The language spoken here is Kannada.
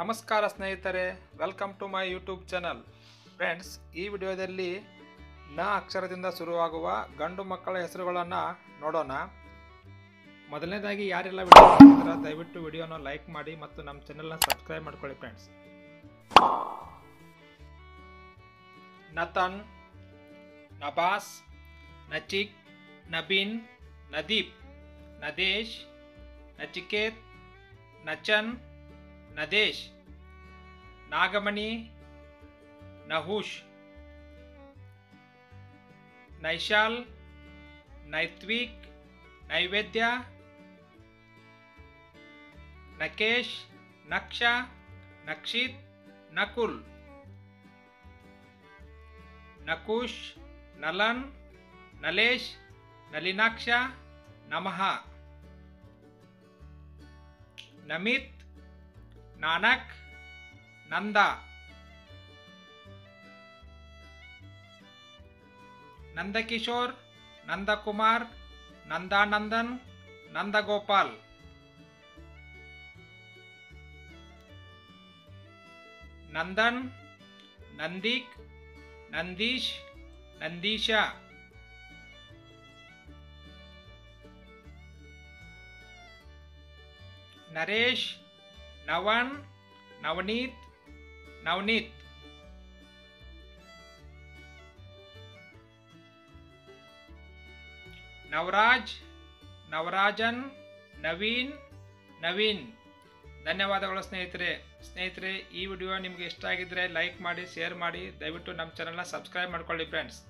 ನಮಸ್ಕಾರ ಸ್ನೇಹಿತರೆ, welcome to my YouTube channel. Friends, ಈ ವಿಡಿಯೋದಲ್ಲಿ ನ ಅಕ್ಷರದಿಂದ ಶುರುವಾಗುವ ಗಂಡು ಮಕ್ಕಳ ಹೆಸರುಗಳನ್ನು ನೋಡೋಣ. ಮೊದಲನೇದಾಗಿ ಯಾರೆಲ್ಲ ವಿಡಿಯೋ ನೋಡ್ತಿದ್ದೀರಾ ದಯವಿಟ್ಟು ವಿಡಿಯೋನ ಲೈಕ್ ಮಾಡಿ ಮತ್ತು ನಮ್ಮ ಚಾನಲ್ನ ಸಬ್ಸ್ಕ್ರೈಬ್ ಮಾಡ್ಕೊಳ್ಳಿ ಫ್ರೆಂಡ್ಸ್. ನತನ್, ನಬಾಸ್, ನಚಿಕ್, ನಬೀನ್, ನದೀಪ್, ನದೇಶ್, ನಚಿಕೇತ್, ನಚನ್, ನದೇಶ್, ನಾಗಮಣಿ, ನಹುಷ್, ನೈಶಾಲ್, ನೈತ್ವಿಕ್, ನೈವೇದ್ಯ, ನಕೇಶ್, ನಕ್ಷ, ನಕ್ಷಿತ್, ನಕುಲ್, ನಕುಶ್, ನಲನ್, ನಲೇಶ್, ನಲಿನಾಕ್ಷ, ನಮಃ, ನಮಿತ್, ನಾನಕ್, ನಂದ, ನಂದಕಿಶೋರ್, ನಂದಕುಮಾರ್, ನಂದಾನಂದನ್, ನಂದಗೋಪಾಲ್, ನಂದನ್, ನಂದೀಕ್, ನಂದೀಶ್, ನಂದೀಶ, ನರೇಶ್, ನವನ್, ನವನೀತ್, ನವನೀತ್, ನವರಾಜ್, ನವರಾಜನ್, ನವೀನ್, ನವೀನ್. ಧನ್ಯವಾದಗಳು ಸ್ನೇಹಿತರೆ. ಈ ವಿಡಿಯೋ ನಿಮಗೆ ಇಷ್ಟ ಆಗಿದ್ರೆ ಲೈಕ್ ಮಾಡಿ, ಶೇರ್ ಮಾಡಿ, ದಯವಿಟ್ಟು ನಮ್ಮ ಚಾನಲ್ನ ಸಬ್ಸ್ಕ್ರೈಬ್ ಮಾಡ್ಕೊಳ್ಳಿ ಫ್ರೆಂಡ್ಸ್.